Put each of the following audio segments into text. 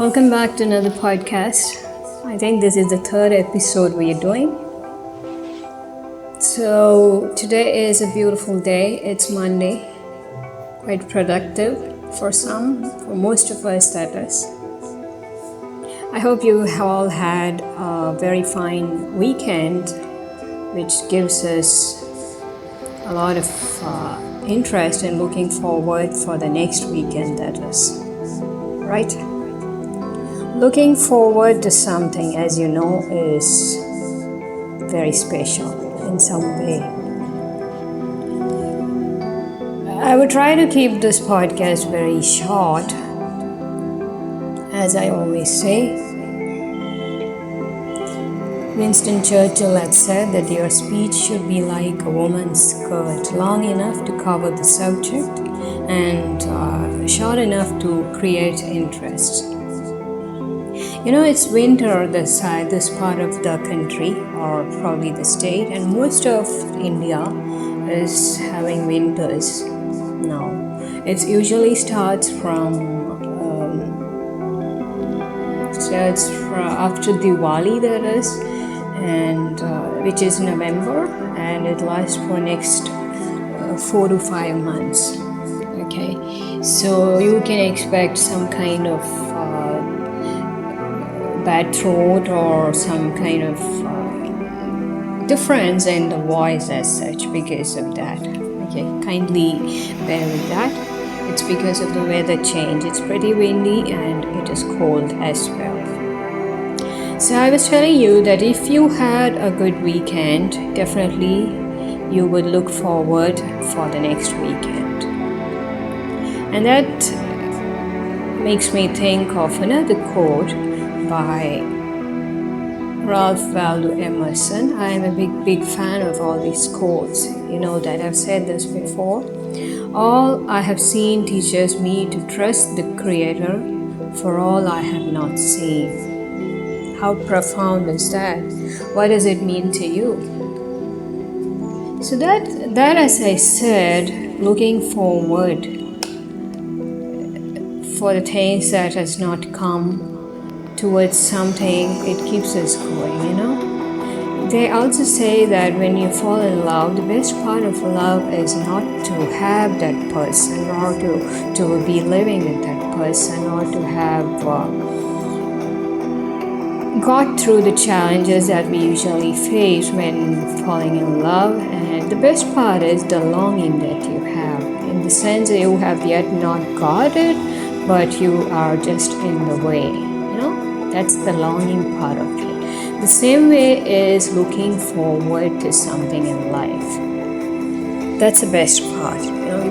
Welcome back to another podcast. I think this is the third episode we are doing. So, today is a beautiful day. It's Monday. Quite productive for most of us, that is. I hope you all had a very fine weekend, which gives us a lot of interest in looking forward for the next weekend, that is. Right? Looking forward to something, as you know, is very special in some way. I would try to keep this podcast very short, as I always say. Winston Churchill had said that your speech should be like a woman's skirt, long enough to cover the subject and short enough to create interest. You know, it's winter this part of the country, or probably the state, and most of India is having winters now. It usually starts after Diwali, that is, and which is November, and it lasts for next 4 to 5 months. Okay, so you can expect some kind of bad throat or some kind of difference in the voice as such because of that. Okay, kindly bear with that. It's because of the weather change. It's pretty windy and it is cold as well. So I was telling you that if you had a good weekend, definitely you would look forward for the next weekend. And that makes me think of another quote by Ralph Waldo Emerson. I am a big fan of all these quotes. You know that I've said this before. All I have seen teaches me to trust the Creator for all I have not seen. How profound is that? What does it mean to you? So that as I said, looking forward for the things that has not come towards something, it keeps us going, you know. They also say that when you fall in love, the best part of love is not to have that person or to be living with that person or to have got through the challenges that we usually face when falling in love. And the best part is the longing that you have, in the sense that you have yet not got it, but you are just in the way. That's the longing part of it. The same way is looking forward to something in life. That's the best part.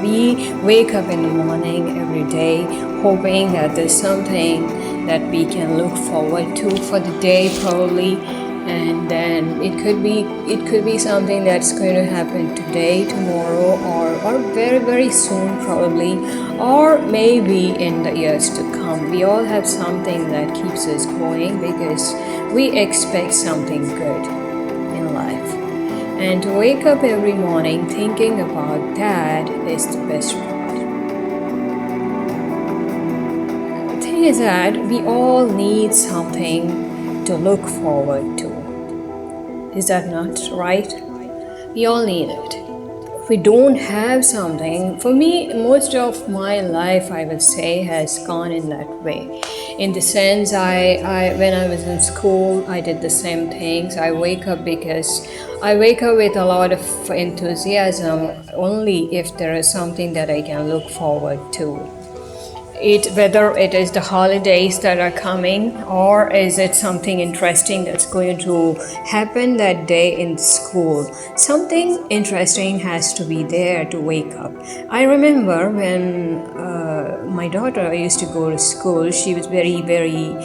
We wake up in the morning every day hoping that there's something that we can look forward to for the day, probably, and then it could be something that's going to happen today, tomorrow, or very, very soon, probably, or maybe in the years to come. We all have something that keeps us going because we expect something good in life. And to wake up every morning thinking about that is the best part. The thing is that we all need something to look forward to. Is that not right? We all need it. If we don't have something, for me, most of my life, I would say, has gone in that way. In the sense, when I was in school, I did the same things. I wake up with a lot of enthusiasm only if there is something that I can look forward to. Whether it is the holidays that are coming, or is it something interesting that's going to happen that day in school. Something interesting has to be there to wake up. I remember when my daughter used to go to school, she was very, very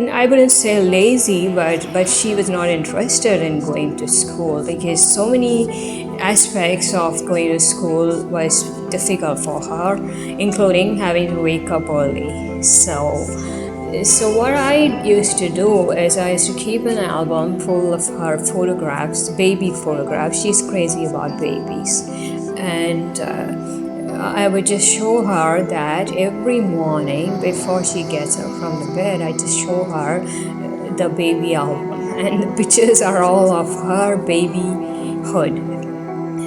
I wouldn't say lazy, but she was not interested in going to school because so many aspects of going to school was difficult for her, including having to wake up early. So what I used to do is I used to keep an album full of her photographs, baby photographs. She's crazy about babies. And I would just show her that every morning before she gets up from the bed, I just show her the baby album, and the pictures are all of her babyhood.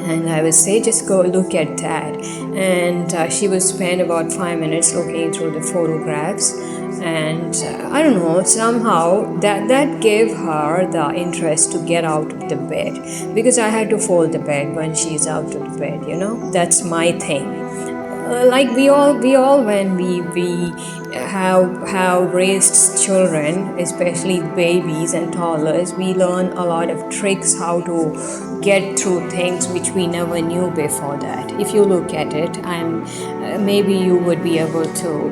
And I would say, just go look at that. And she would spend about 5 minutes looking through the photographs. And I don't know, somehow that gave her the interest to get out of the bed, because I had to fold the bed when she's out of the bed. That's my thing. Like we all when we have raised children, especially babies and toddlers, we learn a lot of tricks how to get through things which we never knew before that. If you look at it, and maybe you would be able to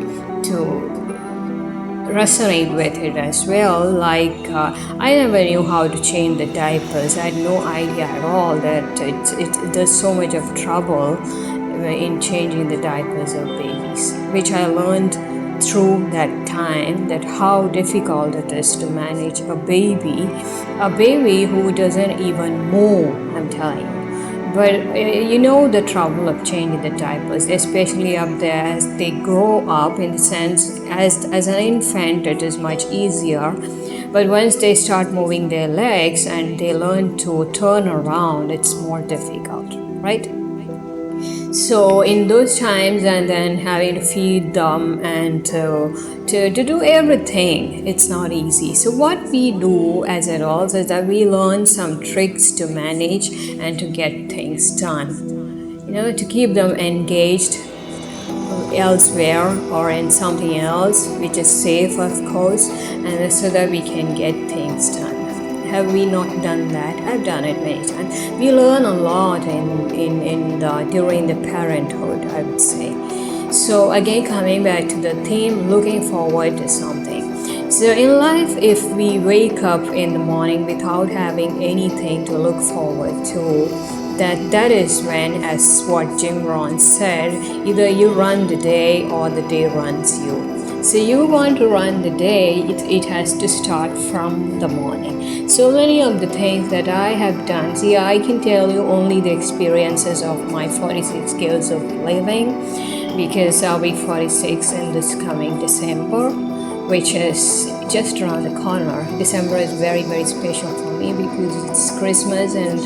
resonate with it as well. Like I never knew how to change the diapers. I had no idea at all that it does so much of trouble in changing the diapers of babies, which I learned through that time, that how difficult it is to manage a baby who doesn't even move, I'm telling you. But the trouble of changing the diapers, especially up there as they grow up, in the sense as an infant it is much easier, but once they start moving their legs and they learn to turn around, it's more difficult, right? So in those times, and then having to feed them and to do everything, it's not easy. So what we do as adults is that we learn some tricks to manage and to get things done, to keep them engaged elsewhere or in something else which is safe, of course, and so that we can get things done. Have we not done that? I've done it many times. We learn a lot during the parenthood, I would say. So again, coming back to the theme, looking forward to something. So in life, if we wake up in the morning without having anything to look forward to, that is when, as what Jim Rohn said, either you run the day or the day runs you. So you want to run the day, it has to start from the morning. So many of the things that I have done, see, I can tell you only the experiences of my 46 years of living, because I'll be 46 in this coming December, which is just around the corner. December is very, very special for me because it's Christmas, and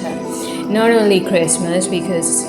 not only Christmas, because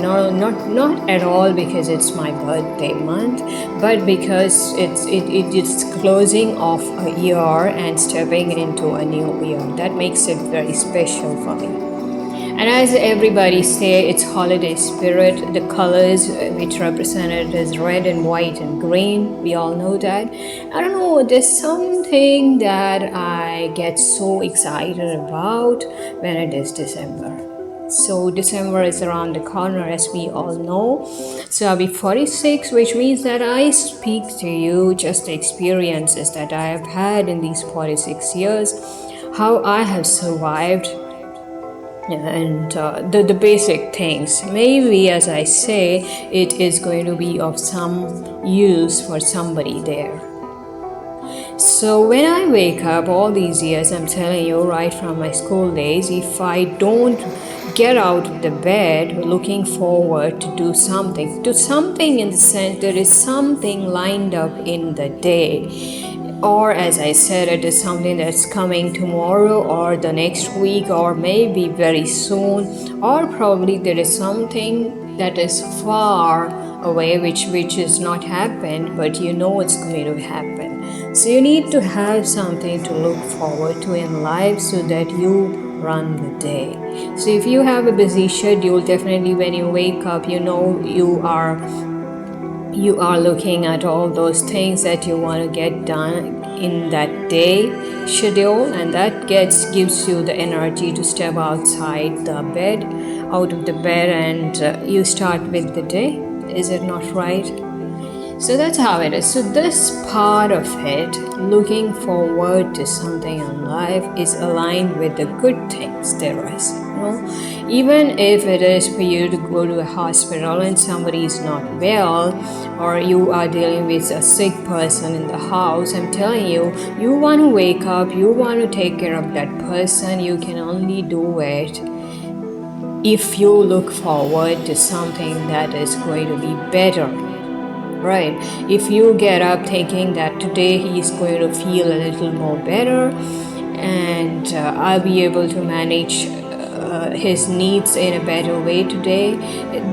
not at all because it's my birthday month, but because it's closing off a year and stepping into a new year. That makes it very special for me. And as everybody say, it's holiday spirit. The colors which represented is red and white and green. We all know that. I don't know, there's something that I get so excited about when it is December. So December is around the corner, as we all know. So I'll be 46, which means that I speak to you just the experiences that I have had in these 46 years, how I have survived, and the basic things. Maybe, as I say, it is going to be of some use for somebody there. So when I wake up all these years, I'm telling you, right from my school days, if I don't get out of the bed looking forward to do something in the sense there is something lined up in the day, or as I said, it is something that's coming tomorrow or the next week or maybe very soon, or probably there is something that is far away which is not happened, but it's going to happen. So you need to have something to look forward to in life so that you run the day. So if you have a busy schedule, definitely when you wake up, you are looking at all those things that you want to get done in that day schedule, and that gives you the energy to step out of the bed, and you start with the day. Is it not right? So that's how it is. So this part of it, looking forward to something in life, is aligned with the good things there is. Even if it is for you to go to a hospital and somebody is not well, or you are dealing with a sick person in the house, I'm telling you, you want to wake up, you want to take care of that person, you can only do it if you look forward to something that is going to be better, right? If you get up thinking that today he's going to feel a little more better, and I'll be able to manage his needs in a better way today,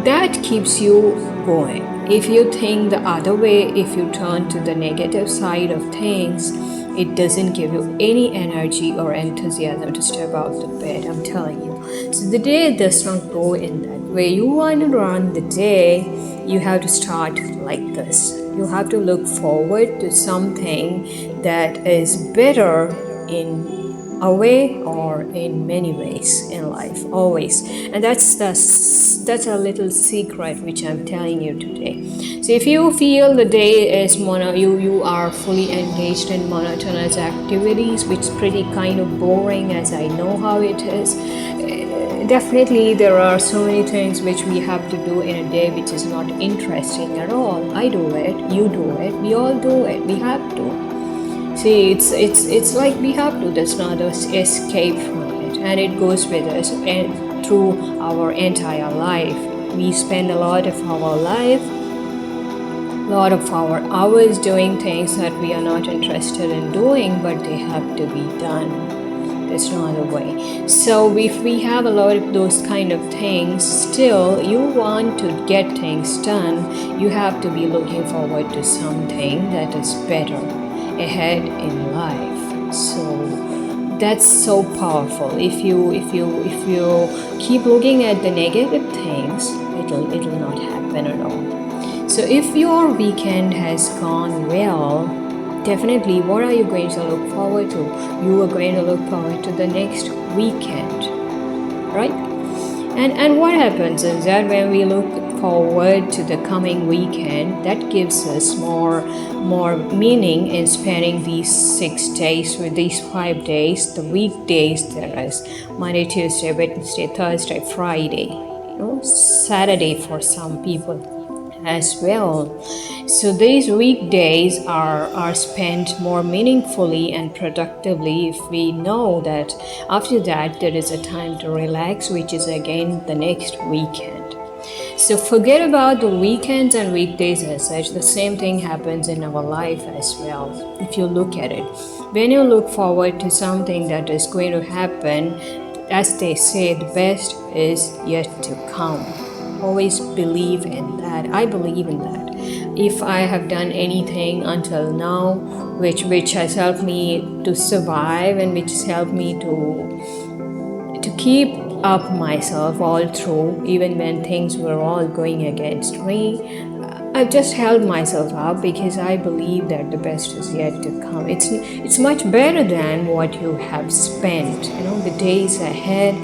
that keeps you going. If you think the other way, if you turn to the negative side of things, it doesn't give you any energy or enthusiasm to step out of bed, I'm telling you. So the day does not go in that way. You want to run the day, you have to start like this. You have to look forward to something that is better in a way or in many ways in life, always. And that's a little secret which I'm telling you today. So if you feel the day is you are fully engaged in monotonous activities, which is pretty kind of boring, as I know how it is, definitely there are so many things which we have to do in a day which is not interesting at all. I do it, you do it, we all do it, we have to. See, it's like we have to. There's not an escape from it, and it goes with us and through our entire life. We spend a lot of our life, a lot of our hours doing things that we are not interested in doing, but they have to be done. There's no other way. So if we have a lot of those kind of things, still you want to get things done, you have to be looking forward to something that is better ahead in life. So that's so powerful. If you keep looking at the negative things, it'll not happen at all. So if your weekend has gone well, definitely what are you going to look forward to? You are going to look forward to the next weekend, right? And what happens is that when we look forward to the coming weekend, that gives us more meaning in spending these 6 days with these 5 days, the weekdays. There is Monday, Tuesday, Wednesday, Thursday, Friday, Saturday for some people as well. So these weekdays are spent more meaningfully and productively if we know that after that there is a time to relax, which is again the next weekend. So forget about the weekends and weekdays as such. The same thing happens in our life as well. If you look at it, when you look forward to something that is going to happen, as they say, the best is yet to come. Always believe in that. I believe in that. If I have done anything until now which has helped me to survive and which has helped me to keep up myself all through, even when things were all going against me, I've just held myself up because I believe that the best is yet to come. It's much better than what you have spent. The days ahead,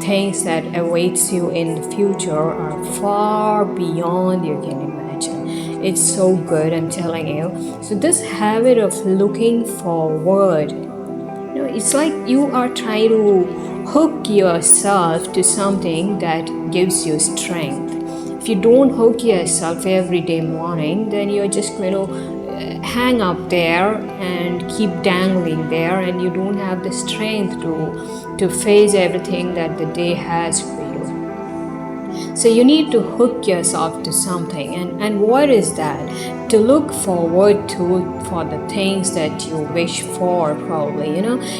things that awaits you in the future are far beyond you can imagine. It's so good, I'm telling you. So this habit of looking forward, it's like you are trying to hook yourself to something that gives you strength. If you don't hook yourself every day morning, then you're just going to hang up there and keep dangling there, and you don't have the strength to face everything that the day has for you. So you need to hook yourself to something. And what is that? To look forward to for the things that you wish for, probably.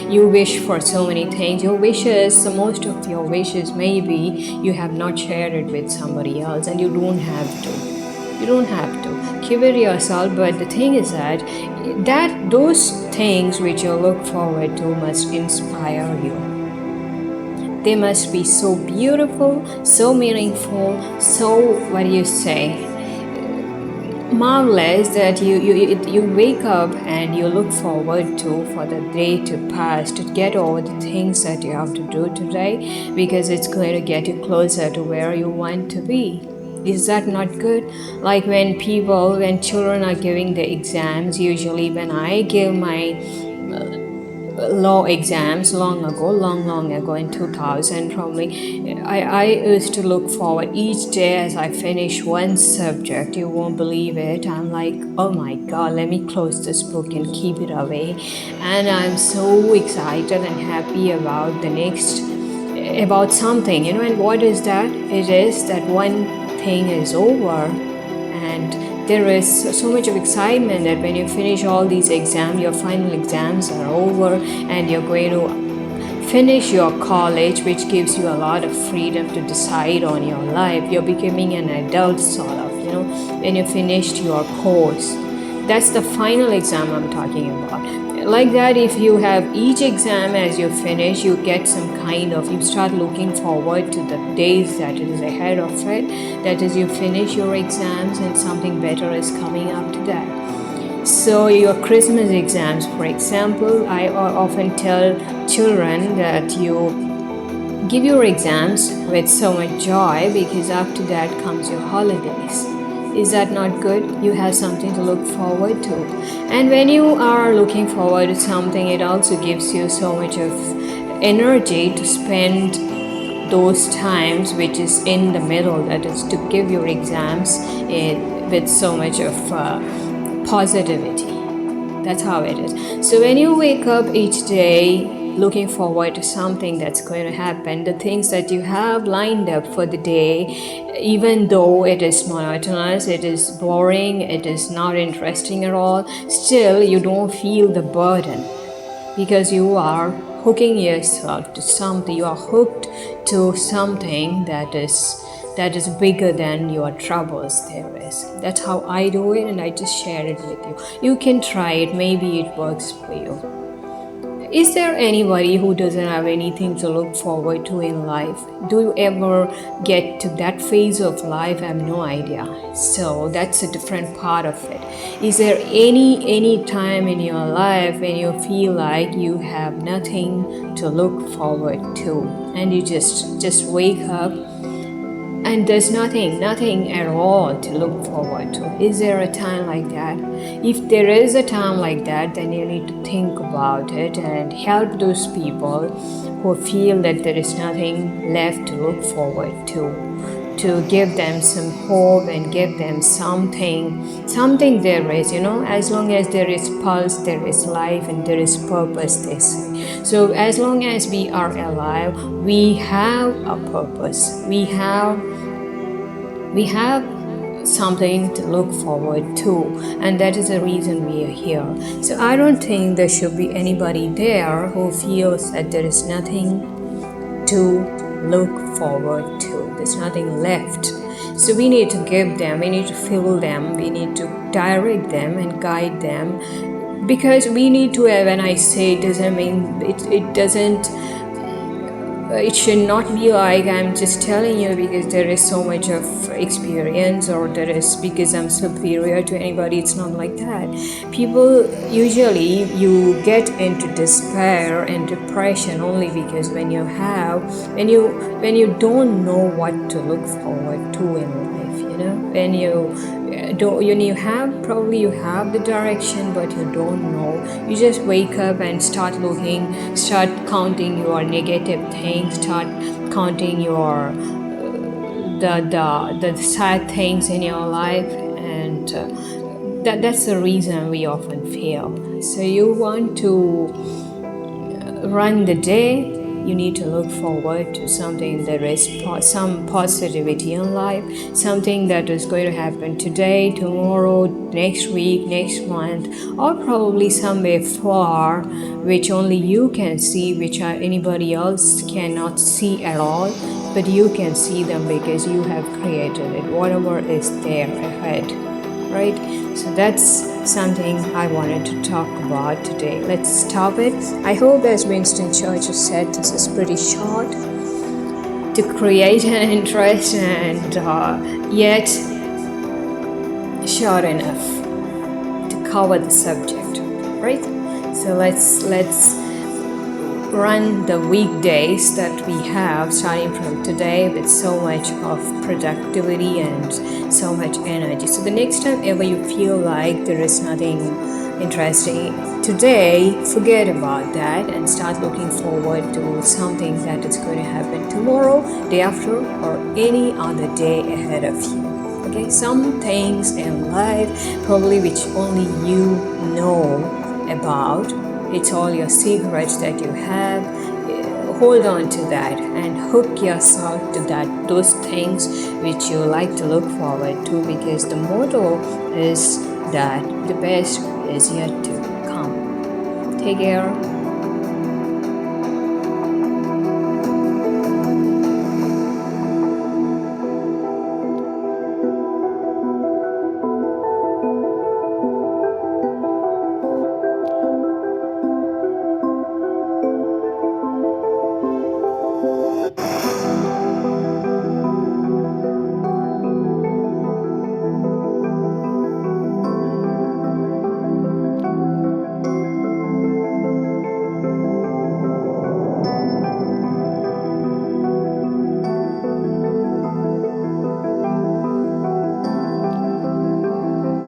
You wish for so many things. Your wishes, most of your wishes, maybe you have not shared it with somebody else, and you don't have to. You don't have to. Keep it yourself, but the thing is that those things which you look forward to must inspire you. They must be so beautiful, so meaningful, so, what do you say, marvelous that you wake up and you look forward to for the day to pass, to get over the things that you have to do today, because it's going to get you closer to where you want to be. Is that not good? Like when children are giving the exams, usually when I give my law exams long ago in 2000 probably, I used to look forward each day as I finish one subject. You won't believe it. I'm like, oh my god, let me close this book and keep it away. And I'm so excited and happy about the next about something, and what is that? It is that one thing is over, and there is so much of excitement that when you finish all these exams, your final exams are over, and you're going to finish your college, which gives you a lot of freedom to decide on your life. You're becoming an adult, sort of, when you finished your course. That's the final exam I'm talking about. Like that, if you have each exam as you finish, you get some kind of, you start looking forward to the days that is ahead of it. That is, you finish your exams and something better is coming after that. So your Christmas exams, for example, I often tell children that you give your exams with so much joy, because after that comes your holidays. Is that not good? You have something to look forward to. And when you are looking forward to something, it also gives you so much of energy to spend those times which is in the middle, that is to give your exams with so much of positivity. That's how it is. So when you wake up each day looking forward to something that's going to happen, the things that you have lined up for the day, even though it is monotonous, it is boring, it is not interesting at all, still you don't feel the burden, because you are hooking yourself to something. You are hooked to something that is bigger than your troubles. That's how I do it, and I just share it with you. You can try it, maybe it works for you. Is there anybody who doesn't have anything to look forward to in life? Do you ever get to that phase of life? I have no idea. So that's a different part of it. Is there any time in your life when you feel like you have nothing to look forward to, and you just wake up and there's nothing at all to look forward to? Is there a time like that? If there is a time like that, then you need to think about it and help those people who feel that there is nothing left to look forward to give them some hope and give them something there is, as long as there is pulse, there is life, and there is purpose, they say. So as long as we are alive, we have a purpose. We have something to look forward to, and that is the reason we are here. So I don't think there should be anybody there who feels that there is nothing to look forward to. There's nothing left. So we need to give them, we need to fill them, we need to direct them and guide them, because we need to, when I say it doesn't mean it should not be like I'm just telling you because there is so much of experience, or there is because I'm superior to anybody. It's not like that. People usually, you get into despair and depression only because when you don't know what to look forward to in life, when you have the direction, but you don't know. You just wake up and start counting your negative things, start counting your the sad things in your life, and that's the reason we often fail. So you want to run the day, you need to look forward to something. There is some positivity in life, something that is going to happen today, tomorrow, next week, next month, or probably somewhere far, which only you can see, which anybody else cannot see at all, but you can see them because you have created it, whatever is there ahead, right? So that's something I wanted to talk about today. Let's stop it. I hope, as Winston Churchill said, this is pretty short to create an interest, and yet short enough to cover the subject, right? So let's run the weekdays that we have starting from today with so much of productivity and so much energy. So the next time ever you feel like there is nothing interesting today, forget about that and start looking forward to something that is going to happen tomorrow, day after, or any other day ahead of you. Okay, some things in life probably which only you know about. It's all your secrets that you have. hold on to that and hook yourself to those things which you like to look forward to, because the motto is that the best is yet to come. Take care.